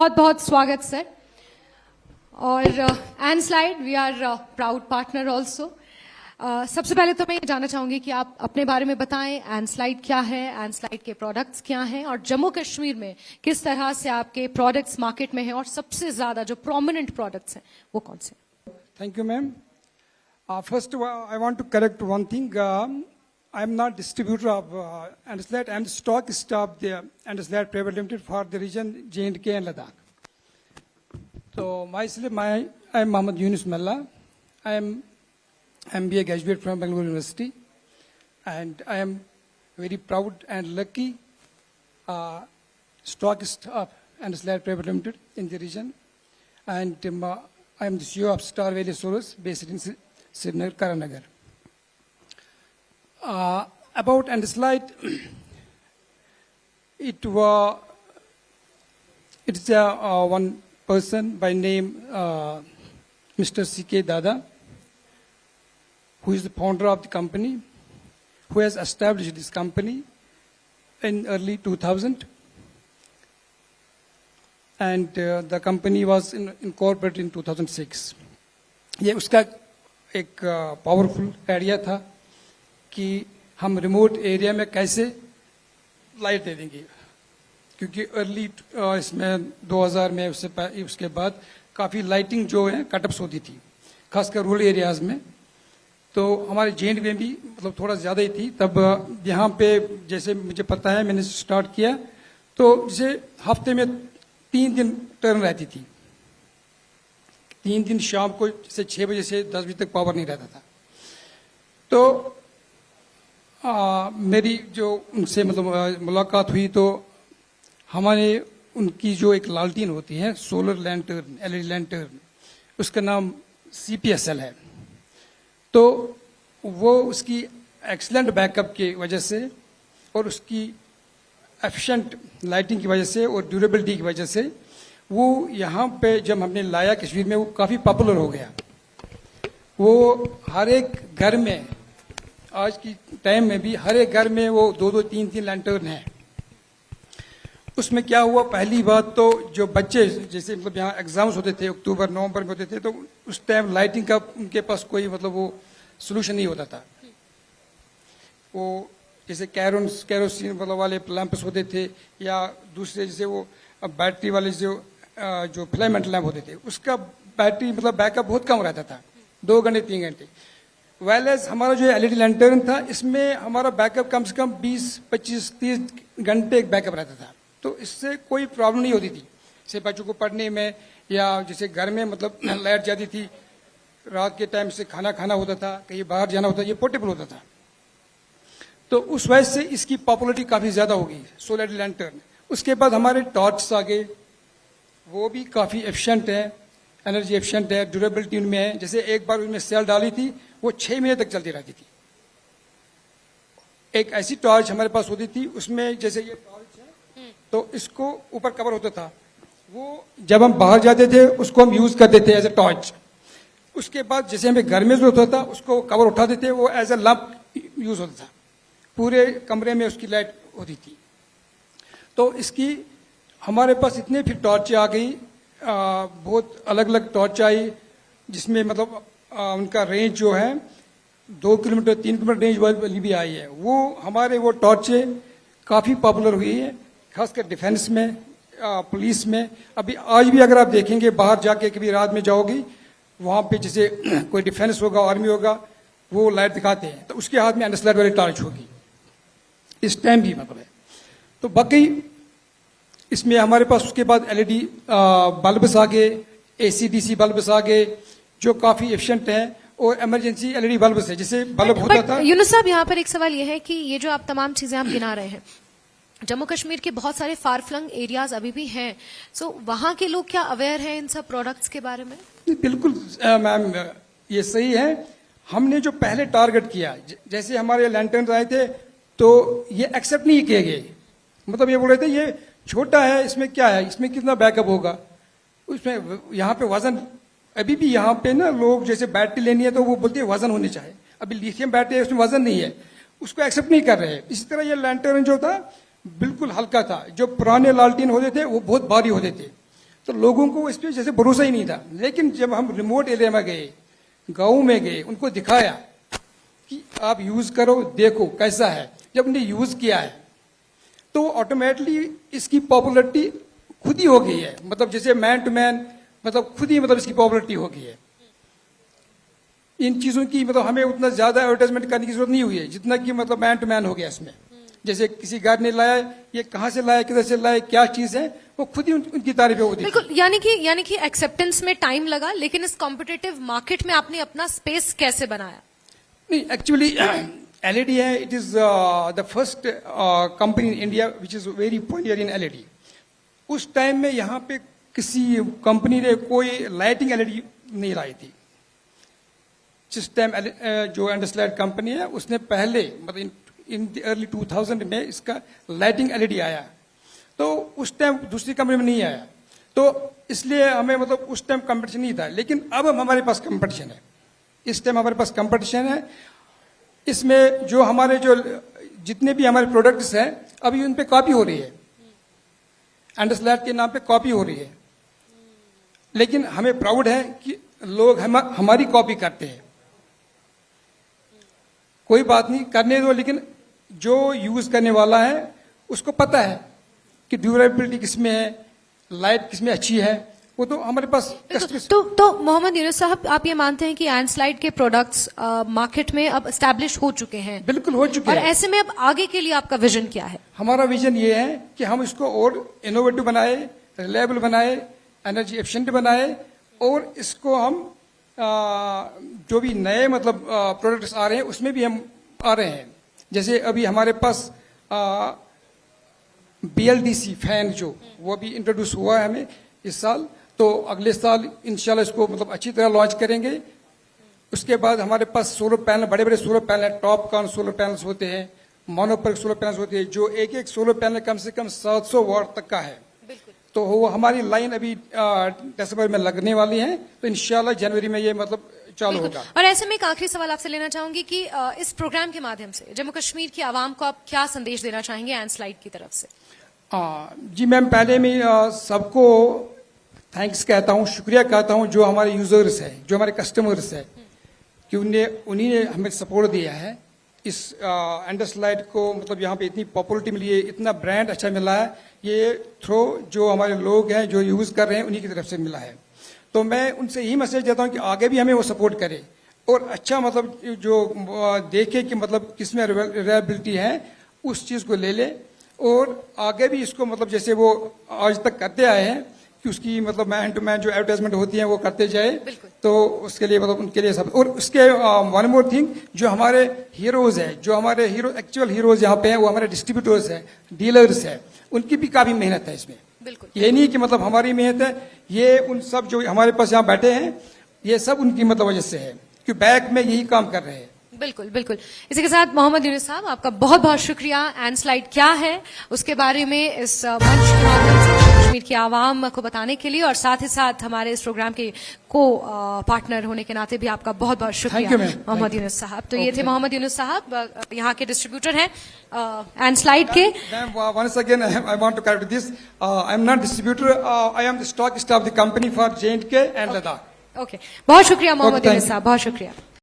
बहुत बहुत स्वागत सर। और and slide we are proud partner also. सबसे पहले तो मैं ये जानना चाहूंगी कि आप अपने बारे में बताएं, एंड स्लाइड क्या है, एंड स्लाइड के प्रोडक्ट्स क्या हैं और जम्मू कश्मीर में किस तरह से आपके प्रोडक्ट्स मार्केट में हैं और सबसे ज्यादा जो प्रोमिनेंट प्रोडक्ट्स हैं वो कौन से? Thank you, ma'am. First of all, I want to correct one thing. I am not distributor of Andaslate. I am the stockist of the Andaslate Private Limited for the region J&K and Ladakh. So myself, I am Mohammad Yunus Malla. I am MBA graduate from Bangalore University, and I am very proud and lucky stockist of Andaslate Private Limited in the region, and I am the CEO of Star Valley Source based in Srinagar, Karanagar. About Andaslate, it's one person by name Mr. C.K. Dada, who is the founder of the company, who has established this company in early 2000. And the company was incorporated in 2006. ये उसका एक powerful idea था कि हम remote area में कैसे light दे देंगे, क्योंकि अर्ली इसमें 2000 में उसके बाद काफ़ी लाइटिंग जो है कटअप्स होती थी, खासकर रूरल एरियाज में। तो हमारे जेंट में भी मतलब थोड़ा ज़्यादा ही थी तब। यहाँ पे जैसे मुझे पता है, मैंने स्टार्ट किया तो जैसे हफ्ते में 3 दिन टर्न रहती थी। 3 दिन शाम को जैसे 6 बजे से 10 बजे तक पावर नहीं रहता था। तो मेरी जो उनसे मतलब मुलाकात हुई तो हमारे उनकी जो एक लालटीन होती है सोलर लैंटर्न, एलईडी लैंटर्न, उसका नाम CPSL है। तो वो उसकी एक्सीलेंट बैकअप की वजह से और उसकी एफिशिएंट लाइटिंग की वजह से और ड्यूरेबिलिटी की वजह से वो यहाँ पे जब हमने लाया कश्मीर में, वो काफ़ी पॉपुलर हो गया। वो हर एक घर में, आज की टाइम में भी हर एक घर में वो 2-2, 3-3 लैंटर्न हैं। उसमें क्या हुआ, पहली बात तो जो बच्चे जैसे मतलब यहाँ एग्जाम्स होते थे अक्टूबर नवंबर में होते थे, तो उस टाइम लाइटिंग का उनके पास कोई मतलब वो सोल्यूशन नहीं होता था। वो जैसे कैरोसिन मतलब वाले लैंप्स होते थे या दूसरे जैसे वो बैटरी वाले जो फिलामेंट लैंप होते थे, उसका बैटरी मतलब बैकअप बहुत कम रहता था, 2 घंटे 3 घंटे। वेलेस हमारा जो एलईडी लैंटर्न था, इसमें हमारा बैकअप कम से कम 20, 25, 30 घंटे बैकअप रहता था। तो इससे कोई प्रॉब्लम नहीं होती थी, जैसे बच्चों को पढ़ने में या जैसे घर में मतलब लाइट जाती थी, रात के टाइम से खाना होता था, कहीं बाहर जाना होता, ये पोर्टेबल होता था। तो उस वजह से इसकी पॉपुलरिटी काफ़ी ज़्यादा हो गई सोलर लैंटर्न। उसके बाद हमारे टॉर्च आ गए, वो भी काफ़ी एफिशिएंट है, एनर्जी एफिशिएंट है, ड्यूरेबिलिटी उनमें है। जैसे एक बार उनमें सेल डाली थी, वो 6 महीने तक चलती रहती थी। एक ऐसी टॉर्च हमारे पास होती थी, उसमें जैसे ये टॉर्च है तो इसको ऊपर कवर होता था, वो जब हम बाहर जाते थे उसको हम यूज़ करते थे एज ए टॉर्च। उसके बाद जैसे हमें घर में जरूरत होता उसको कवर उठाते थे, वो एज ए लैंप यूज़ होता था, पूरे कमरे में उसकी लाइट होती थी। तो इसकी हमारे पास इतने फिर टॉर्च आ गई, बहुत अलग अलग टॉर्च आई, जिसमें मतलब उनका रेंज जो है 2 किलोमीटर 3 किलोमीटर रेंज वाली भी आई है। वो हमारे वो टॉर्चें काफ़ी पॉपुलर हुई है, खासकर डिफेंस में, पुलिस में। अभी आज भी अगर आप देखेंगे, बाहर जाके कभी रात में जाओगी, वहाँ पे जैसे कोई डिफेंस होगा, आर्मी होगा, वो लाइट दिखाते हैं तो उसके हाथ में अंडरस्लैट वाली टॉर्च होगी, इस टाइम भी मतलब है। तो बाकी इसमें हमारे पास उसके बाद एलईडी बल्ब्स आ गए, AC/DC बल्ब्स आ गए जो काफ़ी एफिशिएंट हैं, और इमरजेंसी एलईडी बल्ब्स है, जैसे बल्ब होता था। यूनुस साहब, यहाँ पर एक सवाल ये है कि ये जो आप तमाम चीजें आप गिना रहे हैं, जम्मू कश्मीर के बहुत सारे फार फ्लंग एरियाज अभी भी हैं, सो वहाँ के लोग क्या अवेयर हैं इन सब प्रोडक्ट्स के बारे में? बिल्कुल मैम, ये सही है। हमने जो पहले टारगेट किया, जैसे हमारे लैंटर्न आए थे तो ये एक्सेप्ट नहीं किए गए, मतलब ये बोल रहे थे ये छोटा है, इसमें क्या है, इसमें कितना बैकअप होगा, उसमें यहाँ पे वजन, अभी भी यहाँ पे ना लोग जैसे बैटरी लेनी है तो वो बोलते हैं वजन होने चाहिए। अभी लिथियम बैटरी है, उसमें वजन नहीं है, उसको एक्सेप्ट नहीं कर रहे हैं। इसी तरह ये लैंटर्न जो था बिल्कुल हल्का था। जो पुराने लालटीन होते थे वो बहुत भारी होते थे, तो लोगों को इस पर जैसे भरोसा ही नहीं था। लेकिन जब हम रिमोट एरिया में गए, गाँव में गए, उनको दिखाया कि आप यूज करो, देखो कैसा है, जब उन्हें यूज किया है तो ऑटोमेटिकली इसकी पॉपुलरिटी खुद ही हो गई है। मतलब जैसे मैन टू मैन, मतलब खुद ही मतलब इसकी पॉपुलरिटी हो गई है। इन चीजों की मतलब हमें उतना ज्यादा एडवर्टाइजमेंट करने की जरूरत नहीं हुई है जितना कि मतलब मैन टू मैन हो गया इसमें। जैसे किसी गार्ड ने लाया, ये कहाँ से लाया, किधर से लाया, क्या चीज है, वो खुद ही उनकी तारीफें होती। बिल्कुल, यानी कि एक्सेप्टेंस में टाइम लगा, लेकिन इस कॉम्पिटिटिव मार्केट में आपने अपना स्पेस कैसे बनाया? नहीं, एक्चुअली एलईडी है, it is the first company in India which is very popular in LED. उस टाइम में यहाँ पे किसी कंपनी ने कोई लाइटिंग एलईडी नहीं लाई थी। जिस टाइम जो एंडरस्लाइड कंपनी है उसने पहले मतलब इन अर्ली 2000 में इसका लाइटिंग एलईडी आया, तो उस टाइम दूसरी कंपनी में नहीं आया, तो इसलिए हमें मतलब उस टाइम कंपटीशन नहीं था। लेकिन अब हमारे पास कंपटीशन है, इस टाइम हमारे पास कंपटीशन है। इसमें जो हमारे जो जितने भी हमारे प्रोडक्ट्स हैं अभी उन पे कॉपी हो रही है, एंडरस्लाइड के नाम पे कॉपी हो रही है। लेकिन हमें प्राउड है कि लोग हमारी कॉपी करते हैं। कोई बात नहीं, करने दो, लेकिन जो यूज करने वाला है उसको पता है कि ड्यूरेबिलिटी किसमें है, लाइट किसमें अच्छी है, वो तो हमारे पास तो मोहम्मद यूनुस साहब, आप ये मानते हैं कि एंडस्लाइड के प्रोडक्ट्स मार्केट में अब एस्टैब्लिश हो चुके हैं? बिल्कुल हो चुके और हैं। ऐसे में अब आगे के लिए आपका विजन क्या है? हमारा विजन ये है कि हम इसको और इनोवेटिव बनाए, रिलायबल बनाए, एनर्जी एफिशिएंट बनाए, और इसको हम जो भी नए मतलब प्रोडक्ट्स आ रहे हैं उसमें भी हम आ रहे हैं। जैसे अभी हमारे पास BLDC फैन जो वो भी इंट्रोड्यूस हुआ है हमें इस साल, तो अगले साल इंशाल्लाह इसको मतलब अच्छी तरह लॉन्च करेंगे। उसके बाद हमारे पास सोलर पैनल, बड़े बड़े solar panel, TOPCon solar panels होते हैं, मोनोपर्क सोलर पैनल्स होते हैं, जो एक एक सोलर पैनल कम से कम 700 वाट तक का है। तो वो हमारी लाइन अभी दिसंबर में लगने वाली है, तो इंशाल्लाह जनवरी में ये मतलब चालू होगा। और ऐसे में एक आखिरी सवाल आपसे लेना चाहूंगी कि इस प्रोग्राम के माध्यम से जम्मू कश्मीर की आवाम को आप क्या संदेश देना चाहेंगे एंडस्लाइड की तरफ से? जी मैम, पहले मैं सबको थैंक्स कहता हूँ, शुक्रिया कहता हूँ जो हमारे यूजर्स है, जो हमारे कस्टमर्स है, कि उन्हीं ने हमें सपोर्ट दिया है। इस एंडरस्लाइड को मतलब यहाँ पे इतनी पॉपुलरिटी मिली है, इतना ब्रांड अच्छा मिला है, ये थ्रो जो हमारे लोग हैं जो यूज कर रहे हैं उन्हीं की तरफ से मिला है। तो मैं उनसे यही मैसेज देता हूँ कि आगे भी हमें वो सपोर्ट करे और अच्छा मतलब जो देखे कि मतलब किसमें रिलायबिलिटी है उस चीज को ले ले, और आगे भी इसको मतलब जैसे वो आज तक करते आए हैं कि उसकी मतलब मैन टू मैन जो एडवर्टाइजमेंट होती है वो करते जाए। तो उसके लिए मतलब उनके लिए सब, और उसके वन मोर थिंग, जो हमारे हीरोज है, जो हमारे हीरो एक्चुअल हीरोज यहाँ पे हैं वो हमारे डिस्ट्रीब्यूटर्स है, डीलर्स है, उनकी भी काफी मेहनत है इसमें। ये नहीं कि मतलब हमारी मेहनत है, ये उन सब जो हमारे पास यहाँ बैठे हैं ये सब उनकी मतलब वजह से है, कि बैक में यही काम कर रहे हैं। बिल्कुल बिल्कुल। इसी के साथ मोहम्मद यूनुस साहब, आपका बहुत बहुत शुक्रिया एंडस्लाइड क्या है उसके बारे में इस मंच के माध्यम से कश्मीर की आवाम को बताने के लिए, और साथ ही साथ हमारे इस प्रोग्राम के को पार्टनर होने के नाते भी आपका बहुत बहुत शुक्रिया मोहम्मद यूनुस साहब। तो ये थे मोहम्मद यूनुस साहब, यहाँ के डिस्ट्रीब्यूटर हैं एंडस्लाइड के। Once again, I want to correct this. I am not distributor. I am the stockist of the company for J&K and Ladakh. Okay, बहुत शुक्रिया मोहम्मद यूनुस साहब, बहुत शुक्रिया।